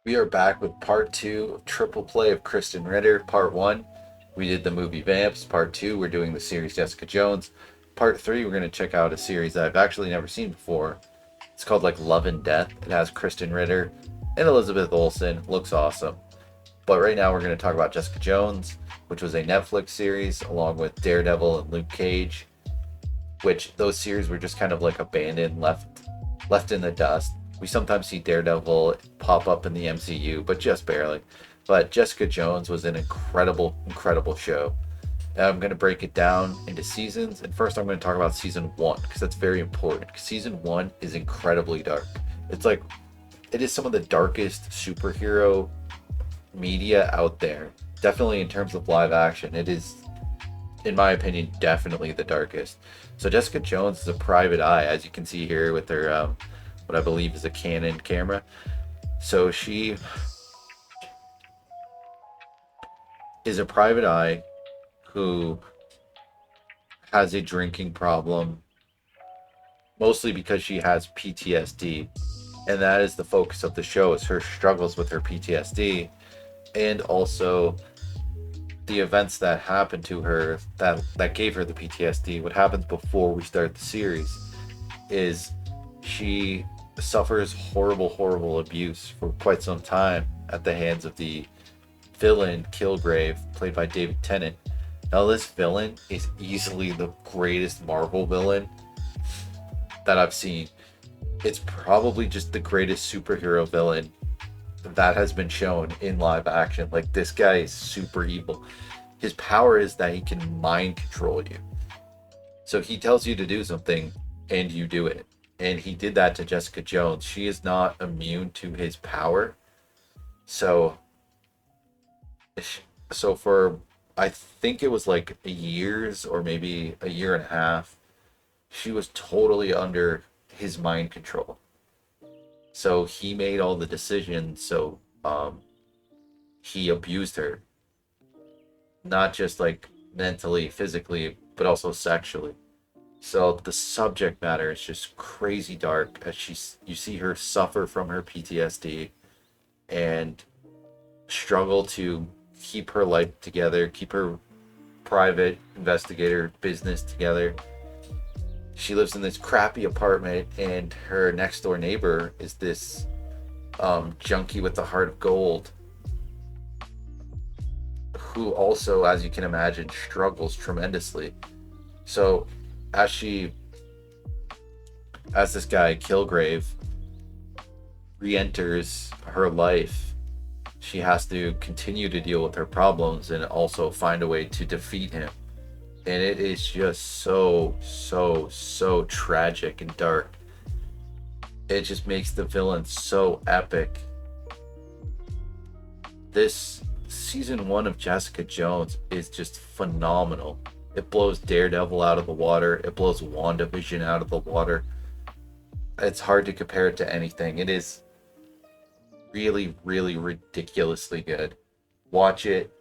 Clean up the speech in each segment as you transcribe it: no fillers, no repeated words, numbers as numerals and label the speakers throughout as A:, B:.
A: We are back with part two of Triple Play of Krysten Ritter. Part one, we did the movie Vamps. Part two, we're doing the series Jessica Jones. Part three, we're going to check out a series that I've actually never seen before. It's called like Love and Death. It has Krysten Ritter and Elizabeth Olsen. Looks awesome. But right now, we're going to talk about Jessica Jones, which was a Netflix series along with Daredevil and Luke Cage, which those series were just kind of like abandoned, left in the dust. We sometimes see Daredevil pop up in the MCU, but just barely. But Jessica Jones was an incredible show. And I'm going to break it down into seasons. And first, I'm going to talk about season one because that's very important. Season one is incredibly dark. It's like, it is some of the darkest superhero media out there. Definitely in terms of live action. It is, in my opinion, definitely the darkest. So Jessica Jones is a private eye, as you can see here with her, what I believe is a Canon camera. So she is a private eye who has a drinking problem, mostly because she has PTSD, and that is the focus of the show: is her struggles with her PTSD, and also the events that happened to her that gave her the PTSD. What happens before we start the series is she suffers horrible abuse for quite some time at the hands of the villain Kilgrave, played by David Tennant. Now, this villain is easily the greatest Marvel villain that I've seen. It's probably just the greatest superhero villain that has been shown in live action. Like, this guy is super evil. His power is that he can mind control you. So he tells you to do something and you do it. And he did that to Jessica Jones. She is not immune to his power. So so for, I think it was like years or maybe a year and a half, she was totally under his mind control. So he made all the decisions. So he abused her, not just like mentally, physically, but also sexually. So the subject matter is just crazy dark as you see her suffer from her PTSD and struggle to keep her life together, keep her private investigator business together. She lives in this crappy apartment, and her next door neighbor is this junkie with the heart of gold, who also, as you can imagine, struggles tremendously. So, as she, as this guy Kilgrave re-enters her life, she has to continue to deal with her problems and also find a way to defeat him. And it is just so tragic and dark. It just makes the villain so epic. This season one of Jessica Jones is just phenomenal. It blows Daredevil out of the water. It blows WandaVision out of the water. It's hard to compare it to anything. It is really ridiculously good. Watch it.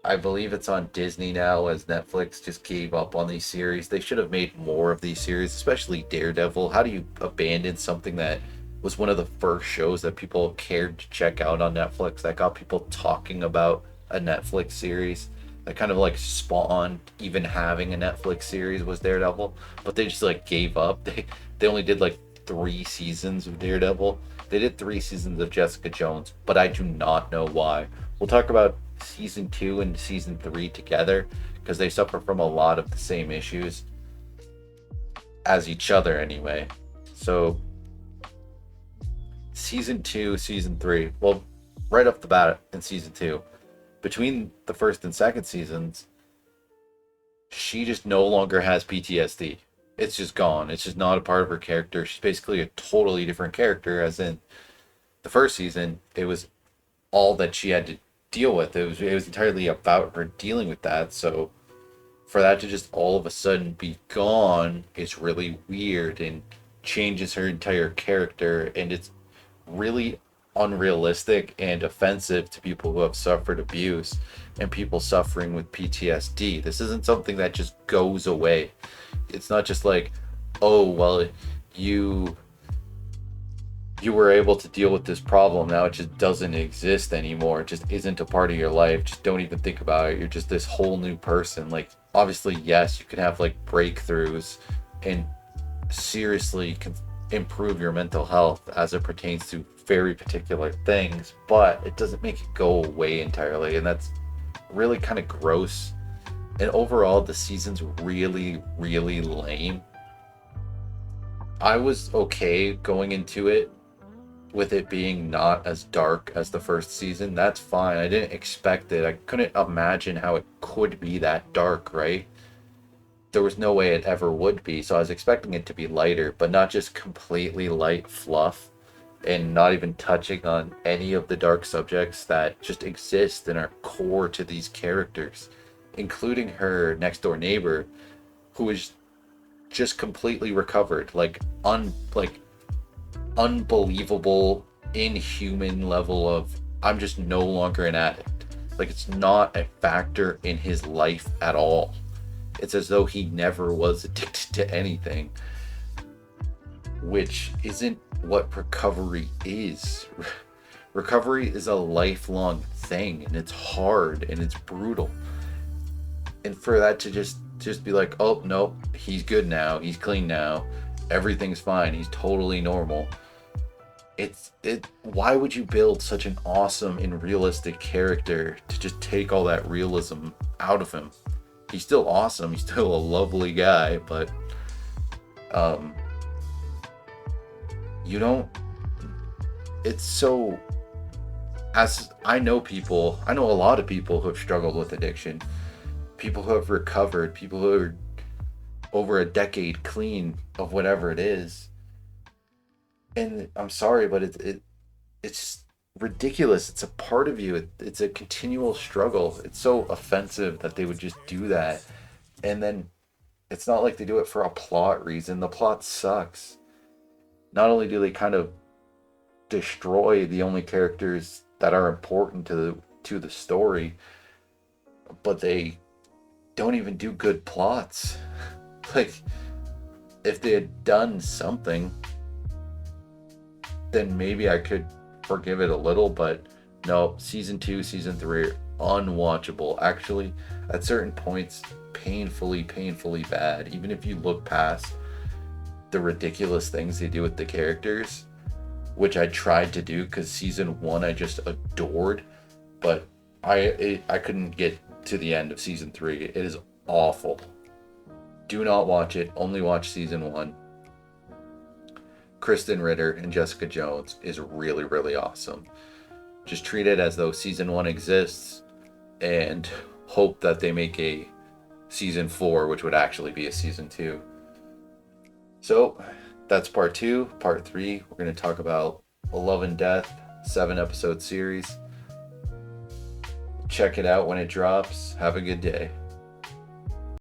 A: I believe it's on Disney now, as Netflix just gave up on these series. They should have made more of these series, especially Daredevil. How do you abandon something that was one of the first shows that people cared to check out on Netflix, that got people talking about a Netflix series, that kind of like spawned even having a Netflix series, was Daredevil. But they just like gave up. They only did like 3 seasons of Daredevil. They did 3 seasons of Jessica Jones, but I do not know why. We'll talk about season two and season three together because they suffer from a lot of the same issues as each other anyway. So season two, season three, well, right off the bat in season two, between the first and second seasons, she just no longer has PTSD. It's just gone. It's just not a part of her character. She's basically a totally different character. As in the first season, it was all that she had to deal with. It was entirely about her dealing with that. So for that to just all of a sudden be gone is really weird and changes her entire character, and it's really unrealistic and offensive to people who have suffered abuse and people suffering with PTSD. This isn't something that just goes away. It's not just like, oh, well, you you were able to deal with this problem. Now it just doesn't exist anymore. It just isn't a part of your life. Just don't even think about it. You're just this whole new person. Like, obviously, yes, you can have like breakthroughs and seriously improve your mental health as it pertains to very particular things, but it doesn't make it go away entirely. And that's really kind of gross. And overall, the season's really, really lame. I was okay going into it with it being not as dark as the first season. That's fine. I didn't expect it. I couldn't imagine how it could be that dark, right? There was no way it ever would be. So I was expecting it to be lighter, but not just completely light fluff and not even touching on any of the dark subjects that just exist and are core to these characters, including her next door neighbor, who is just completely recovered, like unbelievable, inhuman level of I'm just no longer an addict. Like, it's not a factor in his life at all. It's as though he never was addicted to anything, which isn't what recovery is. Recovery is a lifelong thing, and it's hard and it's brutal. And for that to just be like, oh no, he's good now, he's clean now, everything's fine, he's totally normal. Why would you build such an awesome and realistic character to just take all that realism out of him? He's still awesome, he's still a lovely guy, but you don't, it's so, as I know a lot of people who have struggled with addiction, people who have recovered, people who are over a decade clean of whatever it is. And I'm sorry, but it's ridiculous. It's a part of you. It's a continual struggle. It's so offensive that they would just do that. And then it's not like they do it for a plot reason. The plot sucks. Not only do they kind of destroy the only characters that are important to the story, but they don't even do good plots. Like, if they had done something, then maybe I could forgive it a little, but no, season 2, season 3 are unwatchable. Actually, at certain points, painfully bad. Even if you look past the ridiculous things they do with the characters, which I tried to do because season 1 I just adored, but I couldn't get to the end of season 3. It is awful. Do not watch it. Only watch season 1. Krysten Ritter and Jessica Jones is really, really awesome. Just treat it as though season 1 exists and hope that they make a season 4, which would actually be a season 2. So that's part 2. Part 3, we're going to talk about A Love and Death, 7-episode series. Check it out when it drops. Have a good day.